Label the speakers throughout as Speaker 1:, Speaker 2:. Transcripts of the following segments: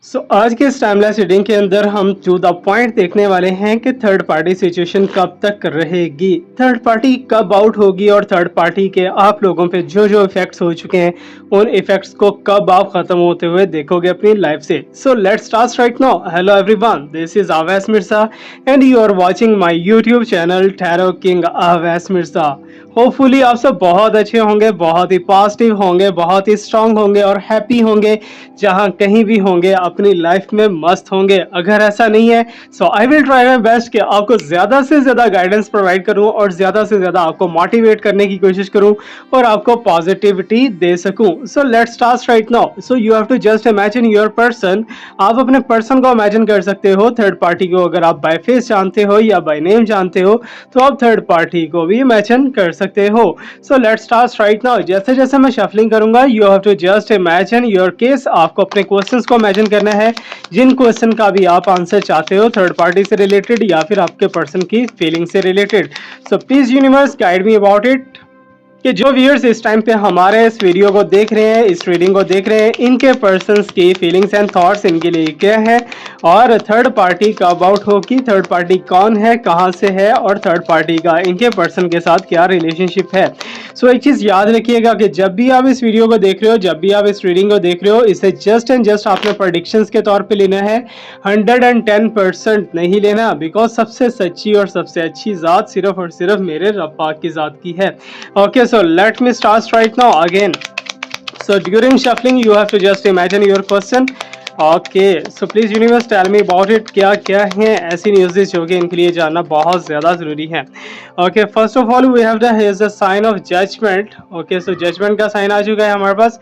Speaker 1: आज के इस टाइमलेस रीडिंग के अंदर हम टू द पॉइंट देखने वाले हैं कि थर्ड पार्टी सिचुएशन कब तक रहेगी, थर्ड पार्टी कब आउट होगी और थर्ड पार्टी के आप लोगों पे जो जो इफेक्ट्स हो चुके हैं उन इफेक्ट्स को कब आप खत्म होते हुए देखोगे अपनी लाइफ से। So let's start right now. Hello everyone, this is Awais Mirza and you are watching my YouTube channel tarot king Awais Mirza. Hopefully आप सब बहुत अच्छे होंगे, बहुत ही पॉजिटिव होंगे, बहुत ही स्ट्रांग होंगे और हैप्पी होंगे। जहां कहीं भी होंगे अपनी लाइफ में मस्त होंगे। अगर ऐसा नहीं है so I will try my best कि आपको ज़्यादा से ज़्यादा गाइडेंस प्रोवाइड करूं और ज़्यादा से ज़्यादा आपको मोटिवेट करने की कोशिश करूं और आपको पॉजिटिविटी दे सकूं। So let's start right now. So you have to just imagine your person. आप अपने पर्सन को इमेजिन कर सकते हो, थर्ड पार्टी को अगर आप बाय फेस जानते हो या बाय नेम जानते हो तो आप थर्ड पार्टी को भी इमेजिन कर सकते हो। So let's start right now. जैसे जैसे मैं शफलिंग करूंगा you have to just imagine your case. आपको अपने क्वेश्चंस को इमेजिन करना है, जिन क्वेश्चन का भी आप आंसर चाहते हो, थर्ड पार्टी से रिलेटेड या फिर आपके पर्सन की फीलिंग से related. So please universe guide me about it कि जो व्यूअर्स इस टाइम पे हमारे इस वीडियो को देख रहे हैं, इस रीडिंग को देख रहे हैं, इनके पर्सन्स की फीलिंग्स एंड थॉट्स इनके लिए क्या है और थर्ड पार्टी कब आउट होगी, थर्ड पार्टी कौन है, कहां से है और थर्ड पार्टी का इनके पर्सन के साथ क्या रिलेशनशिप है। एक चीज़ याद रखिएगा कि जब भी आप इस वीडियो को देख रहे हो, जब भी आप इस रीडिंग को देख रहे हो, इसे जस्ट एंड जस्ट आपने प्रेडिक्शंस के तौर पे लेना है, 110% नहीं लेना, बिकॉज सबसे सच्ची और सबसे अच्छी ज़ात सिर्फ और सिर्फ मेरे रब पाक की ज़ात की है। Okay, so let me start right now again. So during shuffling you have to just imagine your question. Okay, so please universe tell me about it. क्या क्या है ऐसी न्यूज़ जो कि इनके लिए जानना बहुत ज़्यादा ज़रूरी है। Okay, first of all we have the here's the sign of judgment. Okay, so judgment का साइन आ चुका है हमारे पास।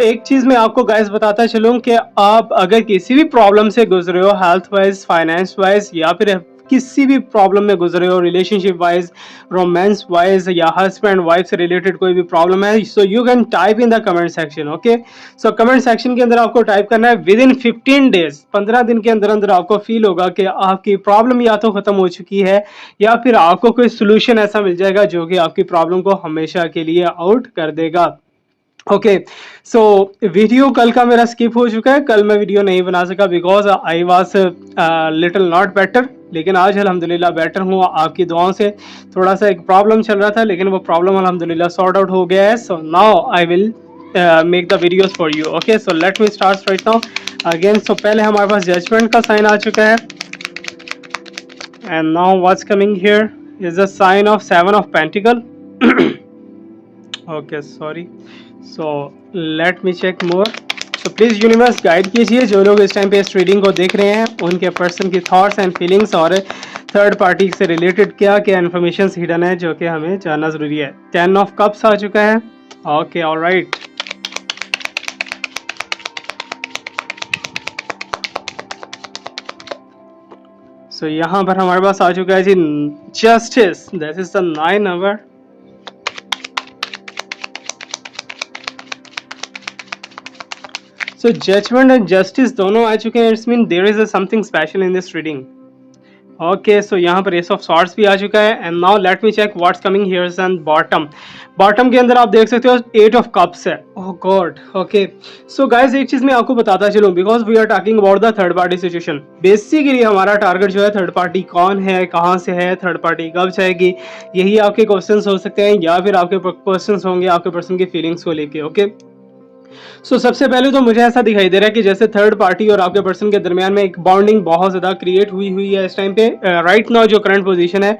Speaker 1: एक चीज़ मैं आपको गाइस बताता चलूँ कि आप अगर किसी भी प्रॉब्लम से गुजरे हो, हेल्थ वाइज, फाइनेंस वाइज या फिर किसी भी प्रॉब्लम में गुजरे हो, रिलेशनशिप वाइज, रोमांस वाइज या हस्बैंड वाइफ से रिलेटेड कोई भी प्रॉब्लम है, सो you can type in the comment section. Okay, so comment section के अंदर आपको टाइप करना है विद इन 15 डेज, 15 दिन के अंदर अंदर आपको फील होगा कि आपकी प्रॉब्लम या तो खत्म हो चुकी है या फिर आपको कोई सोल्यूशन ऐसा मिल जाएगा जो कि आपकी प्रॉब्लम को हमेशा के लिए आउट कर देगा। ओके, सो वीडियो कल का मेरा स्किप हो चुका है, कल मैं वीडियो नहीं बना सका because I was little not better, लेकिन आज अल्हम्दुलिल्लाह बेटर हूँ आपकी दुआओं से। थोड़ा सा एक प्रॉब्लम चल रहा था लेकिन वो प्रॉब्लम अल्हम्दुलिल्लाह सॉर्ट आउट हो गया है। So now I will make the videos for you. Okay, so let me start right now again. So पहले हमारे पास जजमेंट का साइन आ चुका है and now what's coming here is the sign of 7 of pentacle. Okay, sorry, so let me check more. तो please universe guide कीजिए जो लोग इस टाइम पे इस रीडिंग को देख रहे हैं, उनके पर्सन की थॉट्स एंड फीलिंग्स और थर्ड पार्टी से रिलेटेड क्या क्या इन्फॉर्मेशन हिडन है जो कि हमें जानना ज़रूरी है। 10 ऑफ कप्स आ चुका है। ओके, ऑलराइट, सो यहाँ पर हमारे पास आ चुका है जी justice, this is the 9 number. So judgement and justice दोनों आ चुके हैं। It's mean there is something special in this reading. Okay, so यहाँ पर एस ऑफ सॉर्ड्स भी आ चुका है and now let me check what's coming here's and bottom. Bottom के अंदर आप देख सकते हो 8 ऑफ कप्स है। Oh god. Okay, so guys एक चीज मैं आपको बताता चलूं because we are talking about the third party situation. Basically हमारा टारगेट जो है थर्ड पार्टी कौन है, कहाँ से है, थर्ड पार्टी कब जाएगी, यही आपके क्वेश्चंस हो सकते हैं या फिर आपके क्वेश्चंस होंगे आपके पर्सन की फीलिंग्स को लेके। ओके, सबसे पहले तो मुझे ऐसा दिखाई दे रहा है कि जैसे थर्ड पार्टी और आपके पर्सन के दरमियान में एक बॉन्डिंग बहुत ज़्यादा क्रिएट हुई है इस टाइम पे। राइट नाउ जो करंट पोजीशन है,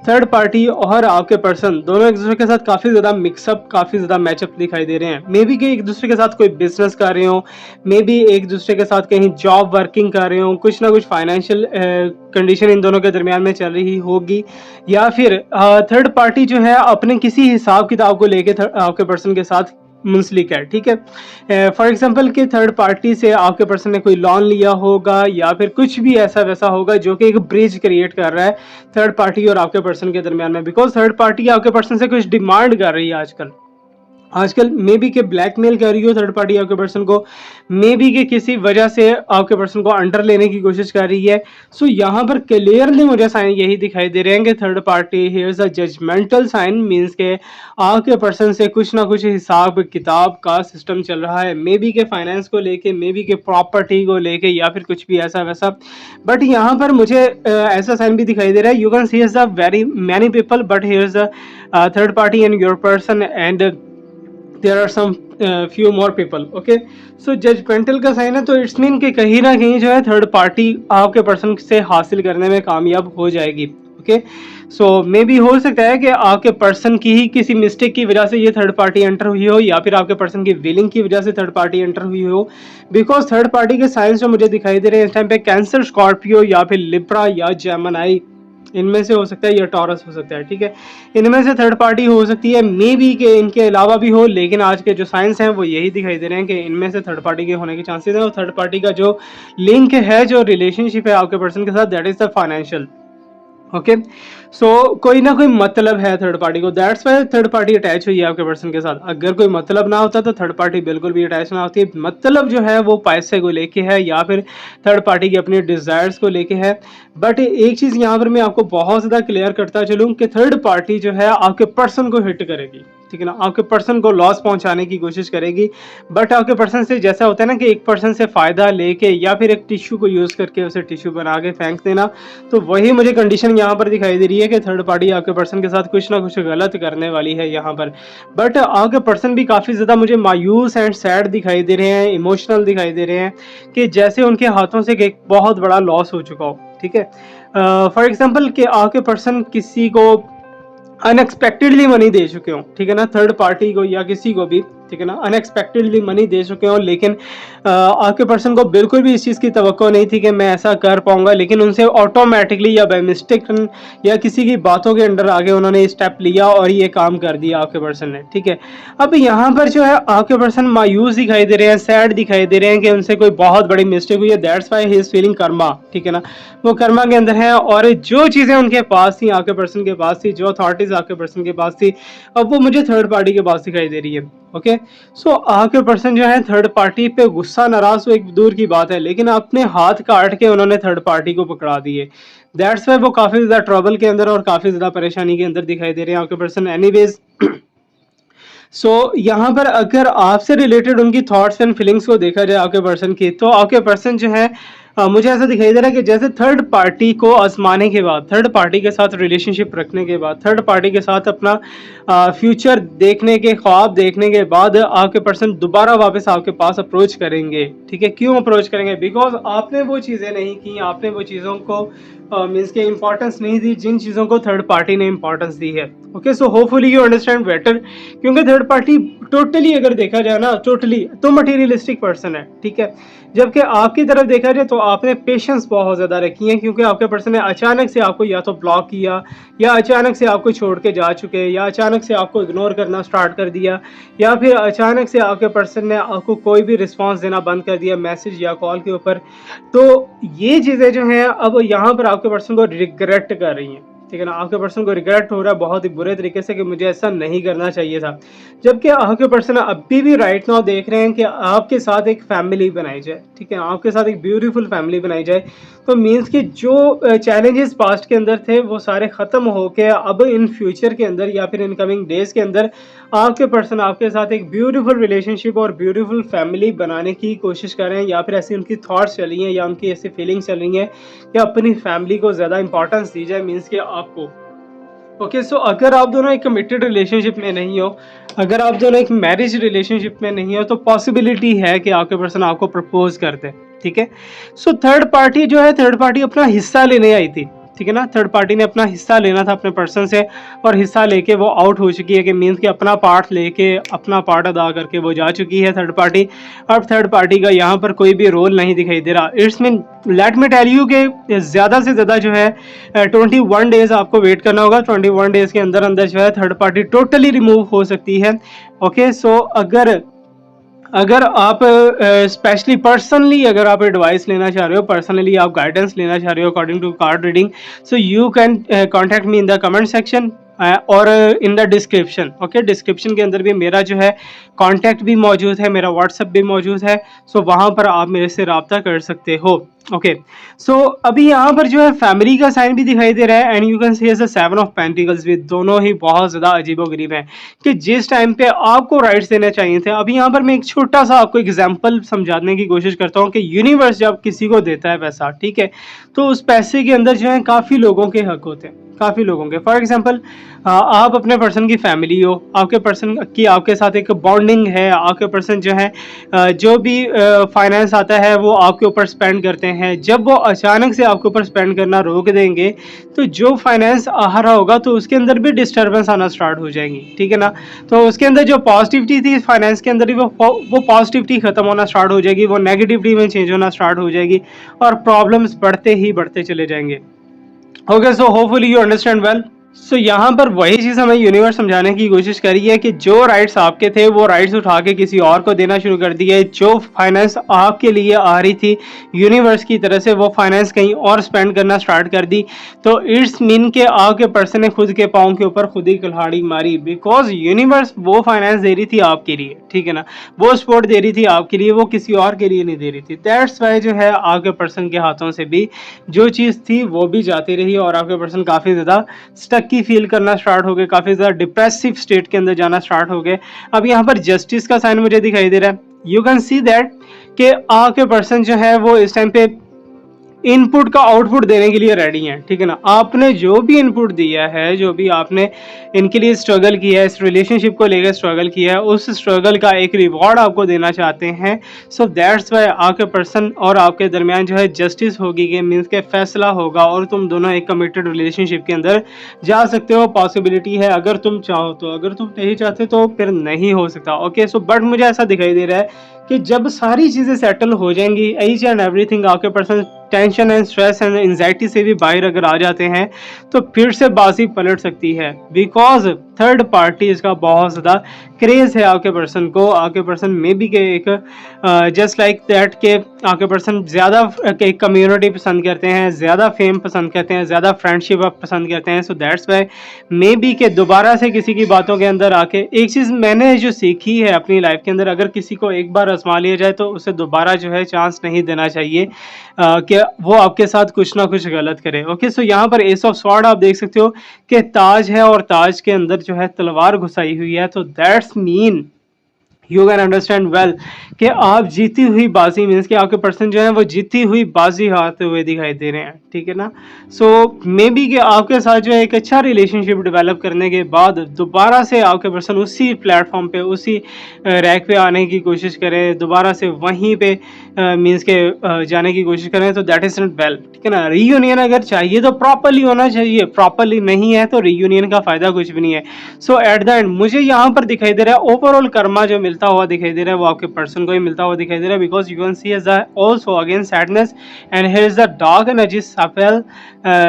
Speaker 1: थर्ड पार्टी और आपके पर्सन दोनों एक दूसरे के साथ काफ़ी ज़्यादा मिक्सअप, काफ़ी ज़्यादा मैचअप दिखाई दे रहे हैं। मे बी कि एक दूसरे के साथ कोई बिजनेस कर रहे हो, मे बी एक दूसरे के साथ कहीं जॉब वर्किंग कर रहे हो, कुछ ना कुछ फाइनेंशियल कंडीशन इन दोनों के दरमियान में चल रही होगी, या फिर थर्ड पार्टी जो है अपने किसी हिसाब किताब को लेके आपके पर्सन के साथ मुंसलिक है। ठीक है, फॉर एग्जांपल कि थर्ड पार्टी से आपके पर्सन ने कोई लोन लिया होगा या फिर कुछ भी ऐसा वैसा होगा जो कि एक ब्रिज क्रिएट कर रहा है थर्ड पार्टी और आपके पर्सन के दरमियान में, बिकॉज थर्ड पार्टी आपके पर्सन से कुछ डिमांड कर रही है आजकल। आजकल मे बी के ब्लैकमेल कर रही हो थर्ड पार्टी आपके पर्सन को, मे बी के किसी वजह से आपके पर्सन को अंडर लेने की कोशिश कर रही है। सो यहाँ पर क्लियरली मुझे साइन यही दिखाई दे रहे हैं कि third party here is a judgmental sign, means के आपके पर्सन से कुछ ना कुछ हिसाब किताब का सिस्टम चल रहा है, मे बी के फाइनेंस को लेके, मे बी के प्रॉपर्टी को लेके, या फिर कुछ भी ऐसा वैसा। बट यहाँ पर मुझे ऐसा साइन भी दिखाई दे रहा है, you can see is the very many people but here is a third party in your person and there are some few more people, okay? So judgmental का साइन है, तो इट्स मीन कि कहीं ना कहीं जो है थर्ड पार्टी आपके पर्सन से हासिल करने में कामयाब हो जाएगी, ओके? सो मे बी हो सकता है कि आपके पर्सन की ही किसी मिस्टेक की वजह से ये थर्ड पार्टी एंटर हुई हो, या फिर आपके पर्सन की विलिंग की वजह से थर्ड पार्टी एंटर हुई हो, बिकॉज थर्ड पार्टी के साइंस जो मुझे दिखाई दे रहे हैं इस टाइम पे कैंसर, स्कॉर्पियो या फिर लिब्रा या जेमिनी, इनमें से हो सकता है, या टॉरस हो सकता है, ठीक है? इनमें से थर्ड पार्टी हो सकती है, मे बी के इनके अलावा भी हो, लेकिन आज के जो साइंस हैं वो यही दिखाई दे रहे हैं कि इनमें से थर्ड पार्टी के होने के चांसेस हैं। और थर्ड पार्टी का जो लिंक है, जो रिलेशनशिप है आपके पर्सन के साथ, that is the financial, okay? So कोई ना कोई मतलब है थर्ड पार्टी को, that's why third party attach हुई है आपके पर्सन के साथ। अगर कोई मतलब ना होता तो थर्ड पार्टी बिल्कुल भी अटैच ना होती। मतलब जो है वो पैसे को लेके है, या फिर थर्ड पार्टी की अपने डिजायर्स को लेके है। बट एक चीज यहाँ पर मैं आपको बहुत ज्यादा क्लियर करता चलूँ कि थर्ड पार्टी जो है आपके पर्सन को हिट करेगी, ठीक है ना? आपके पर्सन को लॉस पहुंचाने की कोशिश करेगी। बट आपके पर्सन से जैसा होता है ना कि एक पर्सन से फायदा लेके या फिर एक टिश्यू को यूज करके उसे टिश्यू बना के फेंक देना, तो वही मुझे कंडीशन यहाँ पर दिखाई दे रही है कि थर्ड पार्टी आपके पर्सन के साथ कुछ ना कुछ गलत करने वाली है यहाँ पर। बट आपके पर्सन भी काफी ज्यादा मुझे मायूस एंड सैड दिखाई दे रहे हैं, इमोशनल दिखाई दे रहे हैं, कि जैसे उनके हाथों से एक बहुत बड़ा लॉस हो चुका हो, ठीक है? फॉर एग्जाम्पल कि आपके पर्सन किसी को अनएक्सपेक्टेडली मनी दे चुके हो, ठीक है ना? थर्ड पार्टी को या किसी को भी, ठीक है ना? अनएक्सपेक्टेडली मनी दे चुके हो, लेकिन आपके पर्सन को बिल्कुल भी इस चीज़ की तवक्को नहीं थी कि मैं ऐसा कर पाऊंगा, लेकिन उनसे ऑटोमेटिकली या बाय मिस्टेक या किसी की बातों के अंडर आगे उन्होंने स्टेप लिया और ये काम कर दिया आपके पर्सन ने, ठीक है? अब यहाँ पर जो है आपके पर्सन मायूस दिखाई दे रहे हैं, सैड दिखाई दे रहे हैं कि उनसे कोई बहुत बड़ी मिस्टेक हुई है, that's why he is feeling Karma, ठीक है ना? वो कर्मा के अंदर है, और जो चीज़ें उनके पास थी, आपके पर्सन के पास थी, जो अथॉरिटीज आपके पर्सन के पास थी, अब वो मुझे थर्ड पार्टी के पास दिखाई दे रही है, ओके? सो आपके पर्सन जो है थर्ड पार्टी पे गुस्सा, नाराज तो एक दूर की बात है, लेकिन अपने हाथ काट के उन्होंने थर्ड पार्टी को पकड़ा दिए। दैट्स वाई वो काफी ज्यादा ट्रबल के अंदर और काफी ज्यादा परेशानी के अंदर दिखाई दे रहे हैं आपके पर्सन। एनीवेज यहाँ पर अगर आपसे रिलेटेड उनकी थॉट्स एंड फीलिंग्स को देखा जाए आपके पर्सन की, तो आपके पर्सन जो है मुझे ऐसा दिखाई दे रहा है कि जैसे थर्ड पार्टी को आजमाने के बाद, थर्ड पार्टी के साथ रिलेशनशिप रखने के बाद, थर्ड पार्टी के साथ अपना फ्यूचर देखने के, ख्वाब देखने के बाद आपके पर्सन दोबारा वापस आपके पास अप्रोच करेंगे, ठीक है? क्यों अप्रोच करेंगे? बिकॉज आपने वो चीज़ें नहीं की, आपने वो चीज़ों को मीन्स के इंपॉर्टेंस नहीं दी जिन चीज़ों को थर्ड पार्टी ने इंपॉर्टेंस दी है, okay? So hopefully you understand better, क्योंकि थर्ड पार्टी टोटली अगर देखा जाए ना, टोटली तो मटीरियलिस्टिक पर्सन है, ठीक है? जबकि आपकी तरफ देखा जाए तो आपने पेशेंस बहुत ज़्यादा रखी है, क्योंकि आपके पर्सन ने अचानक से आपको या तो ब्लॉक किया, या अचानक से आपको छोड़ के जा चुके, या अचानक से आपको इग्नोर करना स्टार्ट कर दिया, या फिर अचानक से आपके पर्सन ने आपको कोई भी रिस्पांस देना बंद कर दिया मैसेज या कॉल के ऊपर। तो ये चीज़ें जो हैं अब यहाँ पर आपके पर्सन को रिग्रेट कर रही हैं, ठीक है ना? आपके पर्सन को रिग्रेट हो रहा है बहुत ही बुरे तरीके से कि मुझे ऐसा नहीं करना चाहिए था। जबकि आपके पर्सन अभी भी राइट नाउ देख रहे हैं कि आपके साथ एक फैमिली बनाई जाए, ठीक है? आपके साथ एक ब्यूटीफुल फैमिली बनाई जाए। तो मीन्स कि जो चैलेंजेस पास्ट के अंदर थे वो सारे ख़त्म होके अब इन फ्यूचर के अंदर या फिर इन कमिंग डेज के अंदर आपके पर्सन आपके साथ एक ब्यूटीफुल रिलेशनशिप और ब्यूटीफुल फैमिली बनाने की कोशिश कर रहे हैं, या फिर ऐसी उनकी थॉट्स चल रही हैं या उनकी ऐसी फीलिंग्स चल रही हैं कि अपनी फैमिली को ज़्यादा इंपॉर्टेंस दी जाए, मीन्स कि आपको, ओके? सो अगर आप दोनों एक कमिटेड रिलेशनशिप में नहीं हो, अगर आप दोनों एक मैरिज रिलेशनशिप में नहीं हो, तो पॉसिबिलिटी है कि आपके पर्सन आपको प्रपोज कर दे, ठीक है? सो थर्ड पार्टी जो है, थर्ड पार्टी अपना हिस्सा लेने आई थी, ठीक है ना? थर्ड पार्टी ने अपना हिस्सा लेना था अपने पर्सन से, और हिस्सा लेके वो आउट हो चुकी है, कि मीन्स कि अपना पार्ट लेके, अपना पार्ट अदा करके वो जा चुकी है थर्ड पार्टी। अब थर्ड पार्टी का यहाँ पर कोई भी रोल नहीं दिखाई दे रहा। It's mean let me tell you कि ज़्यादा से ज़्यादा जो है 21 डेज आपको वेट करना होगा। 21 डेज के अंदर अंदर जो है थर्ड पार्टी टोटली रिमूव हो सकती है, ओके? सो अगर अगर आप स्पेशली पर्सनली अगर आप एडवाइस लेना चाह रहे हो, पर्सनली आप गाइडेंस लेना चाह रहे हो according to card reading, so you can contact me in the comment section और in the description. Okay, description के अंदर भी मेरा जो है कॉन्टैक्ट भी मौजूद है, मेरा व्हाट्सएप भी मौजूद है, सो वहाँ पर आप मेरे से रब्ता कर सकते हो। ओके, सो अभी यहाँ पर जो है फैमिली का साइन भी दिखाई दे रहा है and you can see as a 7 of pentacles, with दोनों ही बहुत ज़्यादा अजीबोगरीब हैं कि जिस टाइम पे आपको राइट्स देने चाहिए थे। अभी यहाँ पर मैं एक छोटा सा आपको एग्जांपल समझाने की कोशिश करता हूँ कि यूनिवर्स जब किसी को देता है पैसा, ठीक है, तो उस पैसे के अंदर जो है काफ़ी लोगों के हक होते हैं, काफ़ी लोगों के। फॉर एग्जांपल आप अपने पर्सन की फैमिली हो, आपके पर्सन की आपके साथ एक बॉन्डिंग है, आपके पर्सन जो है जो भी फाइनेंस आता है वो आपके ऊपर स्पेंड करते हैं। जब वो अचानक से आपके ऊपर स्पेंड करना रोक देंगे तो जो फाइनेंस आ रहा होगा तो उसके अंदर भी डिस्टर्बेंस आना स्टार्ट हो जाएंगी, ठीक है ना। तो उसके अंदर जो पॉजिटिविटी थी फाइनेंस के अंदर ही वो पॉजिटिविटी खत्म होना स्टार्ट हो जाएगी, वो नेगेटिविटी में चेंज होना स्टार्ट हो जाएगी और प्रॉब्लम्स बढ़ते ही बढ़ते चले जाएंगे। Okay, so hopefully you understand well. So यहाँ पर वही चीज़ हमें यूनिवर्स समझाने की कोशिश करी है कि जो राइट्स आपके थे वो राइट्स उठा के किसी और को देना शुरू कर दिए। जो फाइनेंस आपके लिए आ रही थी यूनिवर्स की तरह से, वो फाइनेंस कहीं और स्पेंड करना स्टार्ट कर दी। तो इट्स मीन के आपके पर्सन ने खुद के पाँव के ऊपर खुद ही कुल्हाड़ी मारी, बिकॉज यूनिवर्स वो फाइनेंस दे रही थी आपके लिए, ठीक है ना, वो सपोर्ट दे रही थी आपके लिए, वो किसी और के लिए नहीं दे रही थी। दैट्स वाई जो है आपके पर्सन के हाथों से भी जो चीज़ थी वो भी जाती रही और आपके पर्सन काफ़ी ज़्यादा स्टक की फील करना स्टार्ट हो गए, काफ़ी ज़्यादा डिप्रेसिव स्टेट के अंदर जाना स्टार्ट हो गए। अब यहाँ पर जस्टिस का साइन मुझे दिखाई दे रहा है। यू कैन सी दैट कि आपके पर्सन जो है वो इस टाइम पे इनपुट का आउटपुट देने के लिए रेडी हैं, ठीक है ना। आपने जो भी इनपुट दिया है, जो भी आपने इनके लिए स्ट्रगल किया है, इस रिलेशनशिप को लेकर स्ट्रगल किया है, उस स्ट्रगल का एक रिवॉर्ड आपको देना चाहते हैं। सो दैट्स वाई आपके पर्सन और आपके दरमियान जो है जस्टिस होगी, कि मीन्स के फैसला होगा और तुम दोनों एक कमिटेड रिलेशनशिप के अंदर जा सकते हो। पॉसिबिलिटी है अगर तुम चाहो तो, अगर तुम नहीं चाहते तो फिर नहीं हो सकता। ओके, सो बट मुझे ऐसा दिखाई दे रहा है कि जब सारी चीज़ें सेटल हो जाएंगी, ईच एंड एवरीथिंग, आपके person tension and stress and anxiety से भी बाहर अगर आ जाते हैं तो फिर से बाजी पलट सकती है, बिकॉज थर्ड पार्टी इसका बहुत ज़्यादा क्रेज है आपके पर्सन को। आपके पर्सन में भी के एक जस्ट लाइक दैट के आपके पर्सन ज़्यादा एक कम्युनिटी पसंद करते हैं, ज़्यादा फेम पसंद करते हैं, ज़्यादा फ्रेंडशिप पसंद करते हैं। So that's why may be के दोबारा से किसी की बातों के अंदर आके, एक चीज़ मैंने जो सीखी है अपनी लाइफ के अंदर, अगर किसी को एक बार आजमा लिया जाए तो उसे दोबारा जो है चांस नहीं देना चाहिए कि वो आपके साथ कुछ ना कुछ गलत करे। ओके, सो यहाँ पर एस ऑफ स्वॉर्ड आप देख सकते हो कि ताज है और ताज के अंदर जो है तलवार घुसाई हुई है। तो that's mean you can understand well कि आप जीती हुई बाजी, मीन्स कि आपके पर्सन जो है वो जीती हुई बाजी हारते हुए दिखाई दे रहे हैं, ठीक है ना। सो मे बी कि आपके साथ जो है एक अच्छा रिलेशनशिप डेवलप करने के बाद दोबारा से आपके पर्सन उसी प्लेटफॉर्म पे, उसी रैक पे आने की कोशिश करें, दोबारा से वहीं पे मीन्स के जाने की कोशिश करें, तो दैट इज नॉट वेल, ठीक है ना। रीयूनियन अगर चाहिए तो प्रॉपरली होना चाहिए, प्रॉपरली नहीं है तो रीयूनियन का फायदा कुछ भी नहीं है। सो एट द एंड मुझे यहाँ पर दिखाई दे रहा है ओवरऑल कर्मा जो मिलता हुआ दिखाई दे रहा है वो आपके पर्सन को ही मिलता हुआ दिखाई दे रहा है, because you can see as also again sadness and here is the dark energy सफेल।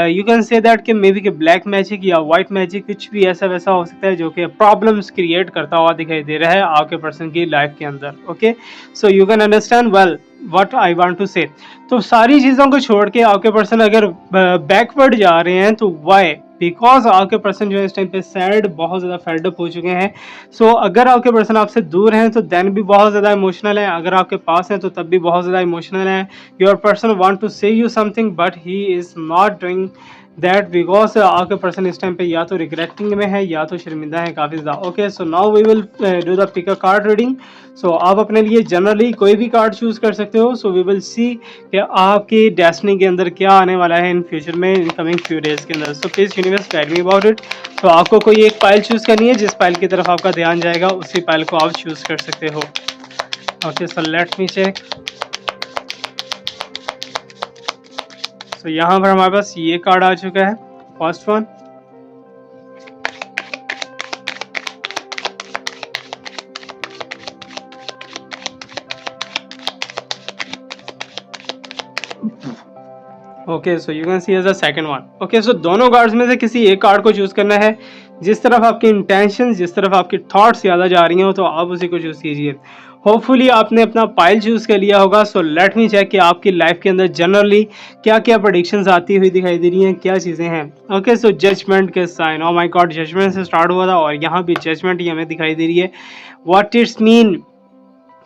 Speaker 1: यू कैन से दैट कि मे बी कि ब्लैक मैजिक या वाइट मैजिक कुछ भी ऐसा वैसा हो सकता है जो कि प्रॉब्लम्स क्रिएट करता हुआ दिखाई दे रहा है आपके पर्सन की लाइफ के अंदर। Okay, so you can understand well what I want to say. तो सारी चीज़ों को छोड़ के आपके पर्सन अगर बैकवर्ड जा रहे हैं तो वाई, बिकॉज आपके पर्सन जो है इस टाइम पे सैड, बहुत ज़्यादा फेड अप हो चुके हैं। सो अगर आपके पर्सन आपसे दूर हैं तो देन भी बहुत ज़्यादा इमोशनल है, अगर आपके पास हैं तो तब भी बहुत ज़्यादा इमोशनल है। योर पर्सन वांट टू से you something but he is not doing that, because आपके पर्सन इस टाइम पे या तो रिग्रेटिंग में है या तो शर्मिंदा है काफ़ी ज़्यादा। Okay, so now we will do the pick a card reading. So आप अपने लिए जनरली कोई भी कार्ड चूज कर सकते हो। सो वी विल सी कि आपकी डेस्टिनी के अंदर क्या आने वाला है इन फ्यूचर में, इन कमिंग फ्यू डेज के अंदर। So please universe guide me about it. तो आपको कोई एक पाइल चूज करनी है, जिस पाइल की तरफ आपका ध्यान जाएगा उसी पाइल को आप चूज कर सकते हो। Okay, so let me check. So यहाँ पर हमारे पास ये कार्ड आ चुका है, first one. Okay, so you can see as the second one. Okay, so दोनों कार्ड्स में से किसी एक कार्ड को चूज करना है। जिस तरफ आपकी इंटेंशन, जिस तरफ आपकी थॉट्स ज़्यादा जा रही हो तो आप उसी को चूज कीजिए। होपफुली आपने अपना पाइल चूज कर लिया होगा। सो लेट मी चेक कि आपकी लाइफ के अंदर जनरली क्या क्या प्रेडिक्शंस आती हुई दिखाई दे रही हैं, क्या चीज़ें हैं। ओके, सो जजमेंट के sign, oh my god, judgment से स्टार्ट हुआ था और यहाँ भी जजमेंट ही हमें दिखाई दे रही है। व्हाट इट्स मीन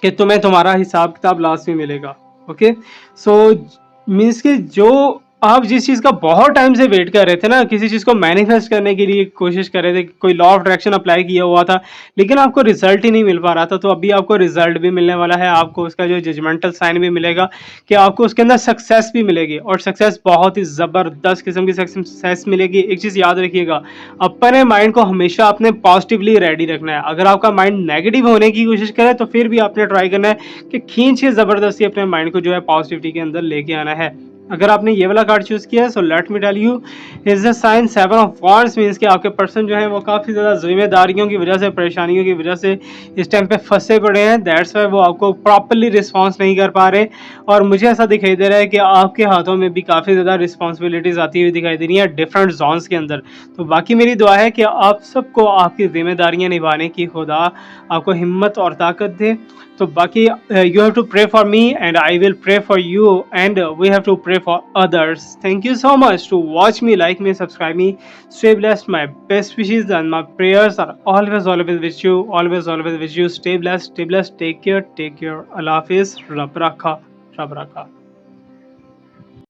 Speaker 1: कि तुम्हें तुम्हारा हिसाब किताब लास्ट में मिलेगा। ओके, सो मीन्स कि जो आप जिस चीज़ का बहुत टाइम से वेट कर रहे थे ना, किसी चीज़ को मैनिफेस्ट करने के लिए कोशिश कर रहे थे, कोई लॉ ऑफ अट्रैक्शन अप्लाई किया हुआ था लेकिन आपको रिजल्ट ही नहीं मिल पा रहा था, तो अभी आपको रिजल्ट भी मिलने वाला है। आपको उसका जो जजमेंटल साइन भी मिलेगा कि आपको उसके अंदर सक्सेस भी मिलेगी और सक्सेस बहुत ही ज़बरदस्त किस्म की सक्सेस मिलेगी। एक चीज़ याद रखिएगा, अपने माइंड को हमेशा आपने पॉजिटिवली रेडी रखना है। अगर आपका माइंड नेगेटिव होने की कोशिश करे तो फिर भी आपने ट्राई करना है कि खींच के ज़बरदस्ती अपने माइंड को जो है पॉजिटिविटी के अंदर लेके आना है। अगर आपने ये वाला कार्ड चूज किया है, so let me tell you, is the sign 7 of wands, means कि आपके पर्सन जो है वो काफ़ी ज़्यादा जिम्मेदारियों की वजह से, परेशानियों की वजह से इस टाइम पे फंसे पड़े हैं। दैट्स वाई वो आपको प्रॉपरली रिस्पॉन्स नहीं कर पा रहे और मुझे ऐसा दिखाई दे रहा है कि आपके हाथों में भी काफ़ी ज़्यादा रिस्पॉन्सिबिलिटीज़ आती हुई दिखाई दे रही हैं डिफरेंट जोन्स के अंदर। तो बाकी मेरी दुआ है कि आप सबको आपकी जिम्मेदारियाँ निभाने की खुदा आपको हिम्मत और ताकत दे। तो बाकी you have to pray for me and I will pray for you and we have to pray for others. Thank you so much to watch me, like me, subscribe me. Stay blessed. My best wishes and my prayers are always with you. Always with you. Stay blessed. Stay blessed. Take care. Allah Hafiz. Rab Rakha.